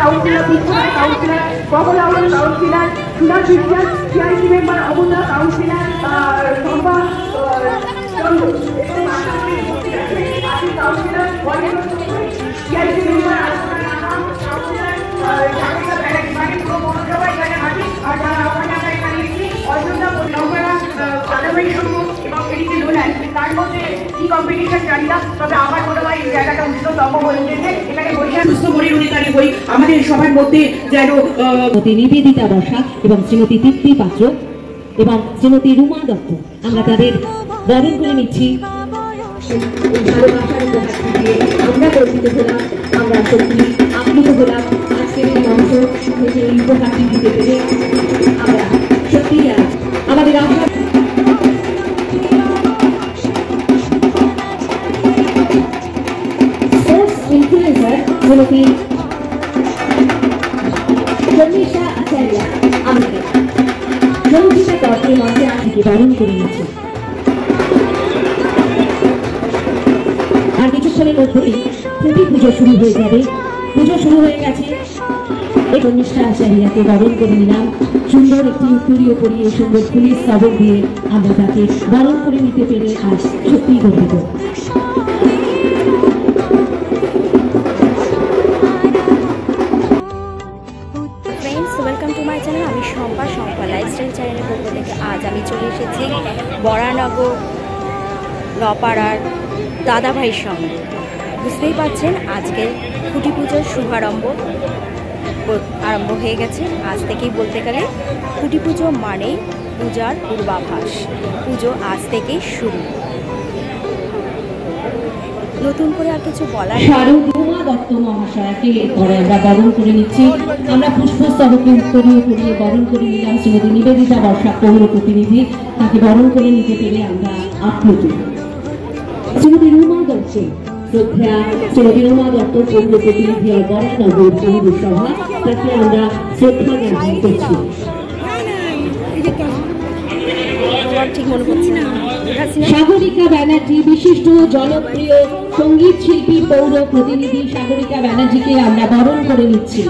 Councillor, Biswanath councillor, কমলা councillor, সুনার বিশ্বাস, CIC member Amarnath councillor, Shampa councillor, CIC member আমাদের সবার মধ্যে যেন নিবেদিতা বর্ষা এবং শ্রীমতী তৃপ্তি পাত্র এবং শ্রীমতী রুমা দত্ত, আমরা তাদের বরণ করে নিচ্ছি। আমরা পরিচিত হলাম, আমরা সত্যি আপ্লুত হলাম আজকের এই মঞ্চ থেকে এই উপহারটি দিতে পেরে। আমরা সত্যি আমাদের আশা শ্রীমতী শর্মিষ্ঠা আচার্য আমাদের রঞ্জিতা দত্তের মঞ্চে আজকে বরণ করে নিচ্ছে। আর কিছুক্ষণের মধ্যেই খুবই পুজো শুরু হয়ে যাবে। পুজো শুরু হয়ে গেছে। এই শর্মিষ্ঠা আচার্যকে বরণ করে নিলাম। সুন্দর একটি উত্তরীয় পরিয়ে সুন্দর ফুলের স্তবক দিয়ে আমরা তাকে বরণ করে নিতে পেরে আজ সত্যিই গর্বিত। আমি শম্পা লাইফস্টাইল চ্যানেলের পক্ষ থেকে আজ আমি চলে এসেছি বরানগর নপাড়ার দাদাভাইয়ের সঙ্গে। বুঝতেই পারছেন আজকে খুঁটি পুজোর শুভারম্ভ আরম্ভ হয়ে গেছে। আজ থেকেই বলতে গেলে খুঁটি পুজো মানেই পূজার পূর্বাভাস। পুজো আজ থেকেই শুরু। নতুন করে আর কিছু বলার রুমা দত্ত মহাশয়কে এরপরে আমরা বরণ করে নিচ্ছি। আমরা পুষ্পস্তবকে উত্তরীয় করিয়ে বরণ করে নিলাম শ্রীমতী নিবেদিতা বর্ষা পৌর প্রতিনিধি, তাকে বরণ করে নিতে পেরে আমরা আপ্লুত। শ্রীমতী রুমা দত্ত, শ্রদ্ধা শ্রীমতী রুমা দত্ত পৌর প্রতিনিধি আর বরানগর পৌরসভা, তাকে আমরা শ্রদ্ধা জ্ঞাপন করছি। সাগরিকা ব্যানার্জি, বিশিষ্ট জনপ্রিয় সঙ্গীত শিল্পী পৌর প্রতিনিধি সাগরিকা ব্যানার্জিকে আমরা বরণ করে নিচ্ছি।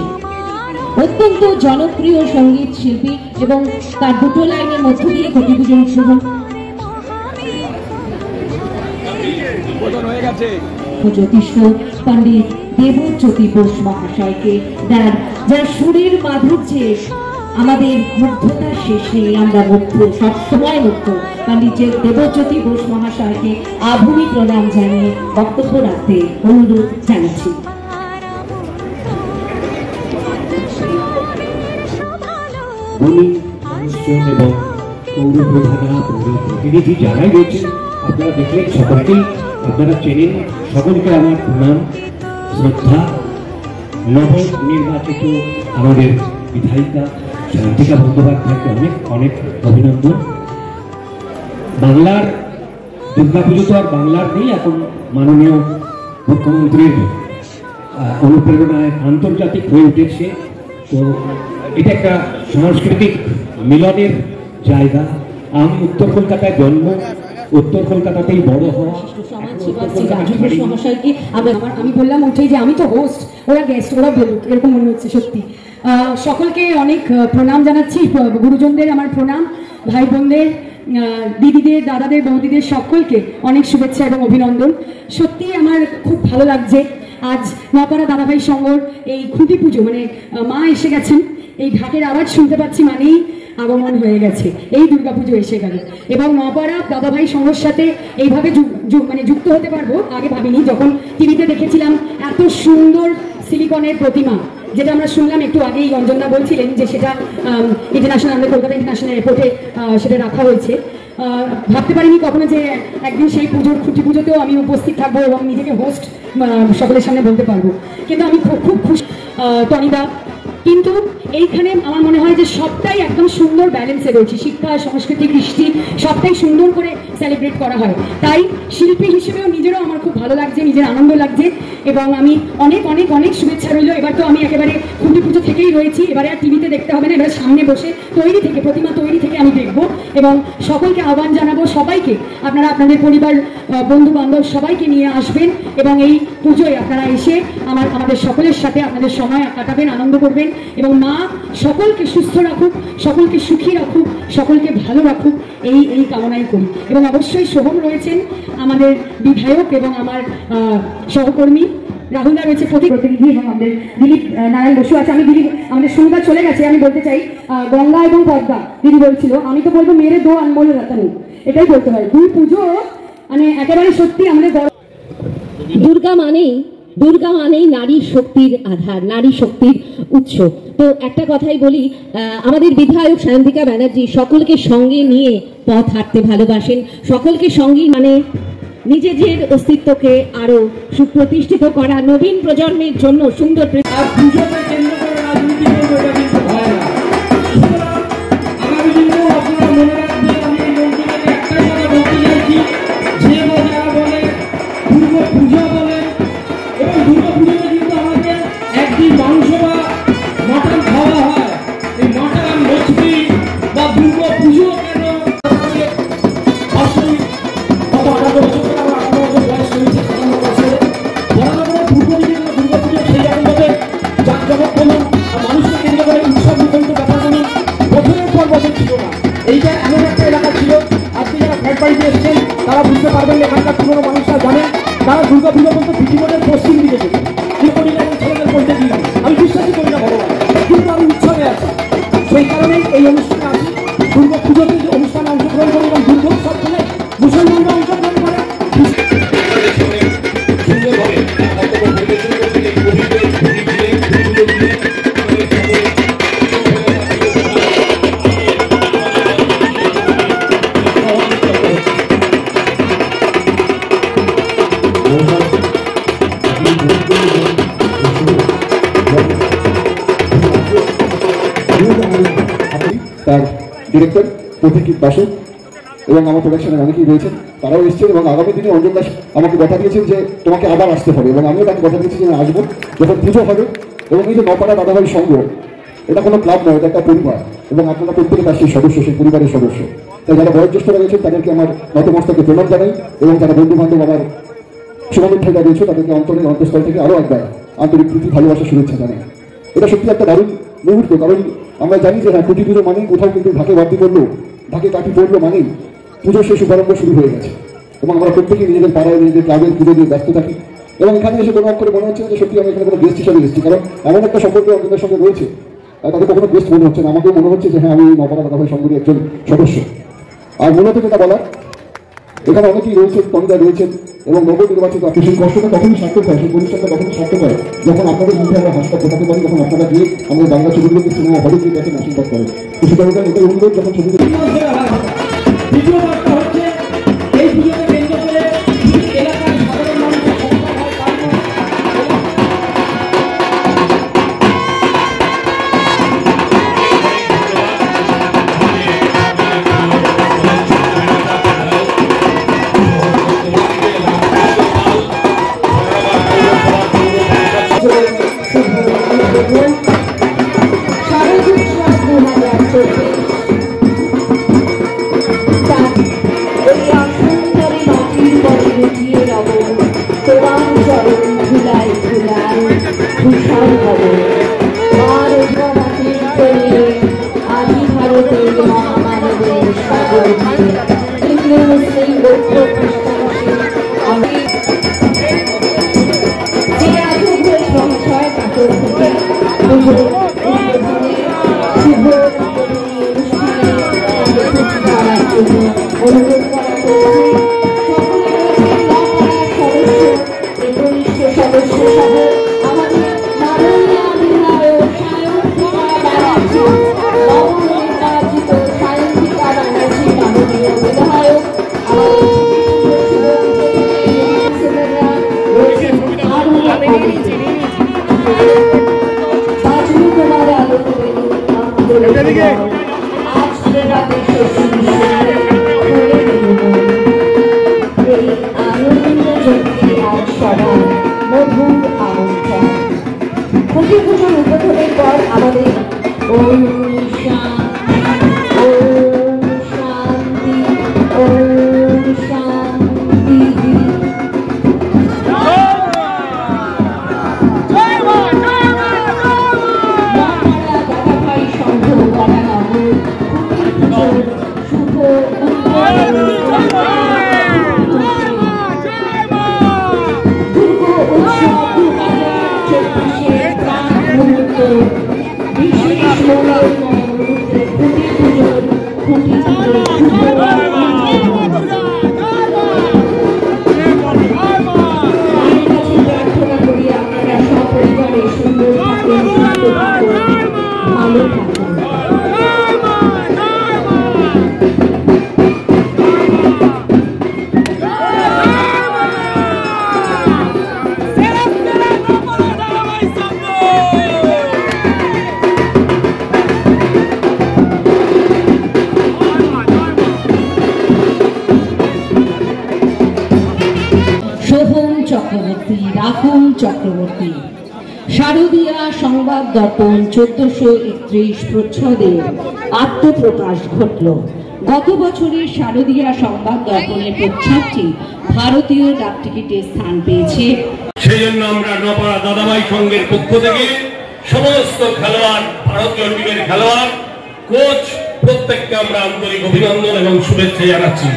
অত্যন্ত জনপ্রিয় সঙ্গীত শিল্পী এবং তার দুটো লাইনের মধ্য দিয়ে খুঁটি পুজো শুরু। জ্যোতিষ পণ্ডিত দেবজ্যোতি বোস মহাশয়কে যার সুরের মাধুর্যে আমাদের মুগ্ধতার শেষ নেই, আমরা মুগ্ধ, সবসময় মুগ্ধ। পণ্ডিত দেবজ্যোতি বোস মহাশয়কে আভূমি প্রণাম জানিয়ে বক্তব্য রাখতে অনুরোধ জানাচ্ছি। এবং পৌর প্রধানা পৌর প্রতিনিধি যারাই রয়েছেন আপনারা দেখলেন, সকলকেই আপনারা চেনেন, সকলকে আমার প্রণাম শ্রদ্ধা। নবনির্বাচিত আমাদের বিধায়িকা শান্তিকা বন্দ্যোপাধ্যায়কে অনেক অনেক অভিনন্দন। বাংলার দুর্গাপুজো তো আর বাংলার নেই, এখন মাননীয় মুখ্যমন্ত্রীর অনুপ্রেরণায় আন্তর্জাতিক হয়ে উঠেছে। তো এটা একটা সাংস্কৃতিক মিলনের জায়গা। আমি উত্তর কলকাতায় জন্ম, উত্তর কলকাতাতেই বড় হওয়া। আমি বললাম উঠে যে আমি তো হোস্ট, ওরা গেস্ট, ওরা বলুক, এরকম মনে হচ্ছে। সত্যি সকলকে অনেক প্রণাম জানাচ্ছি, গুরুজনদের আমার প্রণাম, ভাই বোনদের, দিদিদের, দাদাদের, বৌদিদের সকলকে অনেক শুভেচ্ছা এবং অভিনন্দন। সত্যি আমার খুব ভালো লাগছে আজ নপাড়া দাদাভাই সংঘর এই খুঁটি পুজো, মানে মা এসে গেছেন, এই ঢাকের আওয়াজ শুনতে পাচ্ছি মানেই আগমন হয়ে গেছে, এই দুর্গাপুজো এসে গেল। এবং নপাড়া দাদাভাই সংঘর সাথে এইভাবে মানে যুক্ত হতে পারবো আগে ভাবিনি। যখন টিভিতে দেখেছিলাম এত সুন্দর সিলিকনের প্রতিমা, যেটা আমরা শুনলাম একটু আগেই অঞ্জনদা বলছিলেন যে সেটা ইন্টারন্যাশনাল, আমাদের কলকাতা ইন্টারন্যাশনাল এয়ারপোর্টে সেটা রাখা হয়েছে। ভাবতে পারিনি কখনো যে একদিন সেই পুজোর খুঁটি পুজোতেও আমি উপস্থিত থাকবো এবং নিজেকে হোস্ট সকলের সামনে বলতে পারবো। কিন্তু আমি খুব খুশি টনিদা। কিন্তু এইখানে আমার মনে হয় যে সবটাই একদম সুন্দর ব্যালেন্সে রয়েছে, শিক্ষা, সংস্কৃতি, কৃষ্টি সবটাই সুন্দর করে সেলিব্রেট করা হয়। তাই শিল্পী হিসেবেও নিজেরও আমার খুব ভালো লাগছে, নিজের আনন্দ লাগছে এবং আমি অনেক অনেক অনেক শুভেচ্ছা রইল। এবার তো আমি একেবারে খুঁটি পুজো থেকেই রয়েছি, এবারে আর টিভিতে দেখতে হবে না, এবার সামনে বসে তৈরি থেকে, প্রতিমা তৈরি থেকে আমি দেখব এবং সকলকে আহ্বান জানাবো, সবাইকে আপনারা আপনাদের পরিবার বন্ধু বান্ধব সবাইকে নিয়ে আসবেন এবং এই পুজোয় আপনারা এসে আমাদের সকলের সাথে আপনাদের সময় কাটাবেন, আনন্দ করবেন এবং মা সকলকে সুস্থ রাখুক, সকলকে সুখী রাখুক, সকলকে ভালো রাখুক এই কামনাই করি। এবং অবশ্যই শোভম রয়েছেন আমাদের বিধায়ক এবং আমার সহকর্মী, রাহুলদা রয়েছে প্রতিনিধি এবং আমাদের দিলীপ নারায়ণ বসু আছে। আমি দিদি আমাদের সুবিধা চলে গেছে, আমি বলতে চাই গঙ্গা এবং পদ্মা দিদি বলছিল, আমি তো বলবো মেরে দো আনমোল রতন, এটাই বলতে হয়। দুই পুজো মানে একেবারে সত্যি আমাদের দুর্গা মানেই নারী শক্তির আধার, নারী শক্তির উৎস। তো একটা কথাই বলি, আমাদের বিধায়ক সায়ন্তিকা ব্যানার্জি সকলকে সঙ্গে নিয়ে পথ হাঁটতে ভালোবাসেন, সকলকে সঙ্গে মানে নিজেদের অস্তিত্বকে আরো সুপ্রতিষ্ঠিত করা, নবীন প্রজন্মের জন্য সুন্দর এইটা এমন একটা এলাকা ছিল, আজকে যারা ফ্ল্যাট বাড়িতে এসছেন তারা বুঝতে পারবেন, এখানকার পুরনো মানুষরা জানেন তারা দুর্গা পুজো বলতে পৃথিবীর পশ্চিম দিকে যেত, ছেলেদের বলতে দিলাম আমি বিশ্বাসই করি না ভগবান, কিন্তু আমি উৎসবে আছি, সেই কারণেই এই অনুষ্ঠানে আসি। দুর্গা পুজোতে যে অনুষ্ঠানে অংশগ্রহণ করি এবং দুর্গোৎসব হলে মুসলমানরা অংশগ্রহণ করে তার ডিরেক্টর প্রতীক বাসু এবং আমার প্রোডাকশনের অনেকেই রয়েছেন, তারাও এসছেন এবং আগামী দিনে অঞ্জন দাস আমাকে কথা দিয়েছেন যে তোমাকে আবার আসতে হবে এবং আমিও তাকে কথা দিয়েছি যে আসবো যখন পুজো হবে। এবং এই যে নপাড়া দাদাভাই সংঘ, এটা কোনো ক্লাব নয়, এটা একটা পরিবার এবং আপনারা প্রত্যেকে তার সেই সদস্য, সেই পরিবারের সদস্য। তাই যারা বয়োজ্যেষ্ঠরা রয়েছেন তাদেরকে আমার নতমস্তকে প্রণাম জানাই এবং যারা বন্ধু বান্ধব আমার শুভানুধ্যায়ীরা রয়েছে তাদেরকে অন্তরের অন্তঃস্থল থেকে আরও একবার আন্তরিক প্রীতি ভালোবাসা শুভেচ্ছা জানাই। এটা সত্যি একটা দারুণ মুহূর্ত, কারণ আমরা জানি যে হ্যাঁ কুটি পুজো মানেই কোথাও কিন্তু ঢাকে বাড়তি পড়লো, ঢাকে কাঠি পড়লো মানেই পুজোর সেই শুভারম্ভ শুরু হয়ে গেছে এবং আমরা প্রত্যেকেই নিজেদের পাড়ায় নিজেদের ক্লাবের পুজো দিয়ে ব্যস্ত থাকি। এবং এখানে এসে কোনো করে মনে হচ্ছে যে সত্যি আমি এখানে কোনো গেস্ট হিসাবে এসেছি, কারণ এমন একটা সম্পর্ক অঞ্জনের সঙ্গে রয়েছে, তাদের কখনো গেস্ট মনে হচ্ছে না, আমাকেও মনে হচ্ছে যে হ্যাঁ আমি নপাড়া দাদাভাই সংঘের একজন সদস্য। আর মূলত যেটা বলার, এখানে অনেকেই রয়েছেন, কবিতা রয়েছেন এবং নব নির্বাচিত আপনি সেই কষ্টটা তখনই সার্থক হয়, সেই পরিশ্রমটা তখনই সার্থক হয় যখন আপনাদের মধ্যে আমরা হাসটা ফোটাতে পারি, যখন আপনারা গিয়ে আমাদের বাংলা ছবিগুলোকে সিনেমা হলে গিয়ে দেখেন, আশীর্বাদ করেন। তো সেটা এটাই অনুরোধ, যখন ছবিগুলো উদ্বোধনের পর আমাদের পরবর্তী। শারদীয়া সংবাদ দর্পণ 1431 প্রচ্ছদে আত্মপ্রকাশ ঘটল। গত বছরের শারদীয়া সংবাদ দর্পণের প্রচ্ছদটি ভারতীয় ডাকটিকিটে স্থান পেয়েছে। সেই জন্য আমরা নপাড়া দাদাভাই সংঘের পক্ষ থেকে সমস্ত খেলোয়াড়, ভারতীয় টিমের খেলোয়াড়, কোচ প্রত্যেককে আমরা আন্তরিক অভিনন্দন এবং শুভেচ্ছা জানাচ্ছি।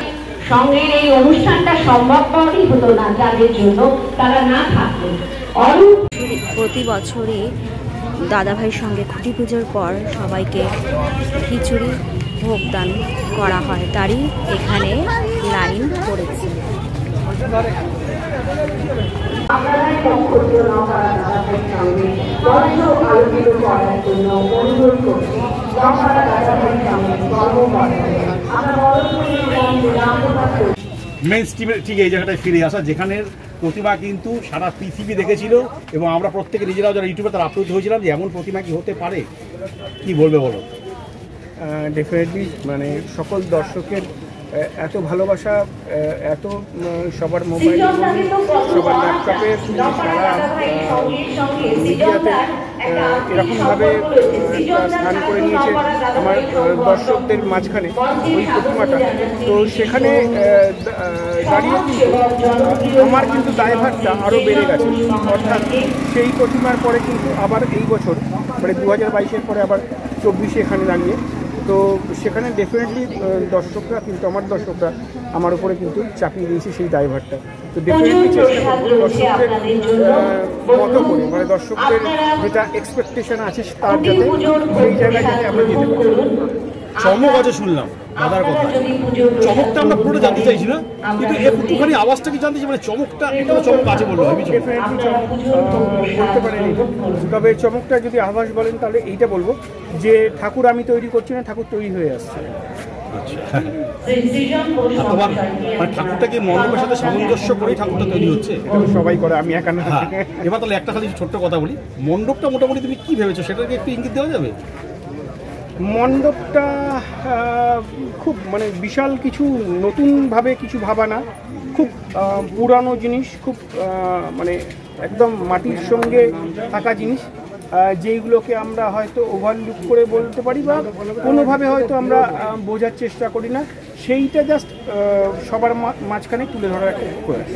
সঙ্গের এই অনুষ্ঠানটা সম্ভবপরই হতো না যাদের জন্য তারা না থাকতেন। প্রতি বছরই দাদাভাইয়ের সঙ্গে খুঁটি পুজোর পর সবাইকে খিচুড়ি ভোগদান করা হয়, তারই এখানে লাইন পড়েছে। মেন স্ট্রিমের ঠিক এই জায়গাটায় ফিরে আসা, যেখানে প্রতিমা কিন্তু সারা পৃথিবী দেখেছিল এবং আমরা প্রত্যেকে নিজেরাও যারা ইউটিউবে তারা আপ্লুত হয়েছিলাম যে এমন প্রতিমা কি হতে পারে। কি বলবে বলো? ডেফিনেটলি মানে সকল দর্শকের এত ভালোবাসা, এত সবার মোবাইল, সবার ল্যাপটপে, সারা মিডিয়াতে এরকমভাবে স্থান করে নিয়েছে আমার দর্শকদের মাঝখানে ওই প্রতিমাটা। তো সেখানে দাঁড়িয়ে কিন্তু আমার কিন্তু দায়ভারটা আরও বেড়ে গেছে। অর্থাৎ সেই প্রতিমার পরে কিন্তু আবার এই বছর মানে 2022-এর পরে আবার 24-এ এখানে দাঁড়িয়ে, তো সেখানে ডেফিনেটলি দর্শকরা কিন্তু আমার দর্শকরা আমার উপরে কিন্তু চাপিয়ে দিয়েছে সেই দায়ভারটা। তো ডেফিনেটলি চেষ্টা করবো দর্শকদের মতো করে, মানে দর্শকদের যেটা এক্সপেকটেশন আছে তার যাতে সেই জায়গায় যাতে আমরা যেতে পারি। চমক আছে শুনলাম দাদার কথা, চমকটা আমরা পুরোটা জানতে চাইছি না, কিন্তু একটুখানি আওয়াজটা কি জানতে চাই, মানে চমকটা একটা চমক আছে বললো। ডেফিনেটলি চমক বলতে পারেন, তবে চমকটা যদি আভাস বলেন তাহলে এইটা বলবো যে ঠাকুর আমি তৈরি করছি না, ঠাকুর তৈরি হয়ে আসছে। তোমার মানে ঠাকুরটাকে মণ্ডপের সাথে সামঞ্জস্য করেই ঠাকুরটা তৈরি হচ্ছে, সবাই করে, আমি একা না। এবার তাহলে একটা খালি ছোট্ট কথা বলি, মণ্ডপটা মোটামুটি তুমি কি ভেবেছো সেটাকে একটু ইঙ্গিত দেওয়া যাবে? মণ্ডপটা খুব মানে বিশাল কিছু নতুনভাবে কিছু ভাবা না, খুব পুরানো জিনিস, খুব মানে একদম মাটির সঙ্গে থাকা জিনিস, যেইগুলোকে আমরা হয়তো ওভারলুক করে বলতে পারি বা কোনোভাবে হয়তো আমরা বোঝার চেষ্টা করি না, সেইটা জাস্ট সবার মাঝখানে তুলে ধরার একটা প্রয়াস।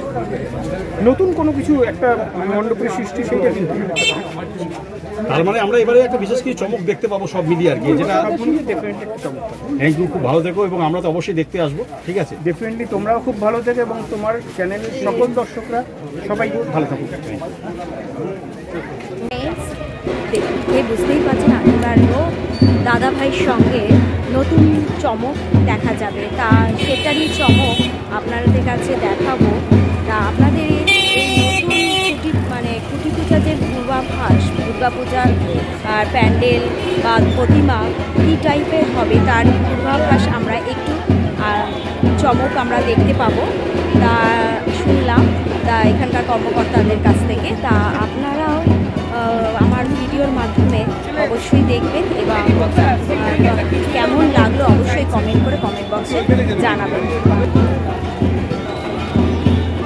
নতুন কোনো কিছু একটা মণ্ডপের সৃষ্টি, সেইটা কিন্তু তার মানে আমরা এবারে একটা বিশেষ কিছু চমক দেখতে পাবো সব মিলিয়ে আর কি, যেটা ডেফিনেটলি একটা চমক। থ্যাংক ইউ, খুব ভালো থেকো এবং আমরা তো অবশ্যই দেখতে আসবো। ঠিক আছে, ডেফিনেটলি তোমরাও খুব ভালো থেকো এবং তোমার চ্যানেলের সকল দর্শকরা সবাই ভালো থাকুক। দেখে বুঝতেই পারছেন এবারও দাদাভাইয়ের সঙ্গে নতুন চমক দেখা যাবে, তা সেটারই চমক আপনাদের কাছে দেখাবো। তা আপনাদের এই নতুন খুঁটি পূজা যে পূর্বাভাস, দুর্গাপূজার প্যান্ডেল বা প্রতিমা কী টাইপের হবে তার পূর্বাভাস আমরা একটু চমক আমরা দেখতে পাবো, তা শুনলাম তা এখানকার কর্মকর্তাদের কাছ থেকে। তা আপনারাও আমার ভিডিওর মাধ্যমে অবশ্যই দেখবেন এবং কেমন লাগলো অবশ্যই কমেন্ট করে কমেন্ট বক্সে জানাবেন।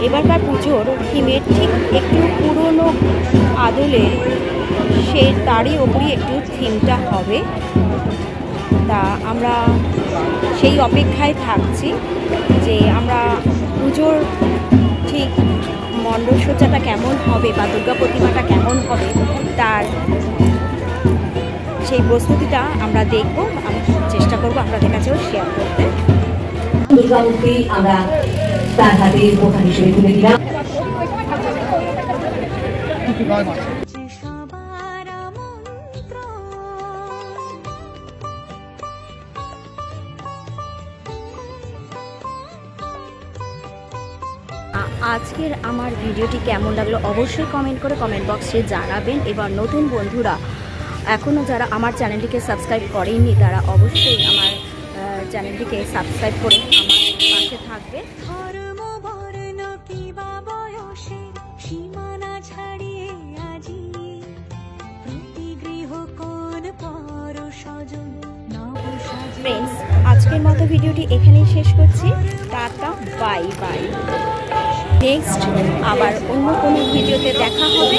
এবারকার পুজোর থিমের ঠিক একটু পুরনো আদলে তারই ওপরই একটু থিমটা হবে, তা আমরা সেই অপেক্ষায় থাকছি যে আমরা পুজোর ঠিক মণ্ডপসজ্জাটা কেমন হবে বা দুর্গা প্রতিমাটা কেমন হবে তার সেই প্রস্তুতিটা আমরা দেখব, আমি চেষ্টা করবো আপনাদের কাছেও শেয়ার করতে। দুর্গামূর্তি আমরা তার হাতে উপহার হিসেবে তুলে দিলাম। আজকের আমার ভিডিওটি কেমন লাগলো অবশ্যই কমেন্ট করে কমেন্ট বক্সে জানাবেন। এবার নতুন বন্ধুরা এখনও যারা আমার চ্যানেলটিকে সাবস্ক্রাইব করেননি তারা অবশ্যই আমার চ্যানেলটিকে সাবস্ক্রাইব করে আমার পাশে থাকবে। ফ্রেন্ডস, আজকের মতো ভিডিওটি এখানেই শেষ করছি। Tata, bye bye. নেক্সট আবার অন্য কোনো ভিডিওতে দেখা হবে।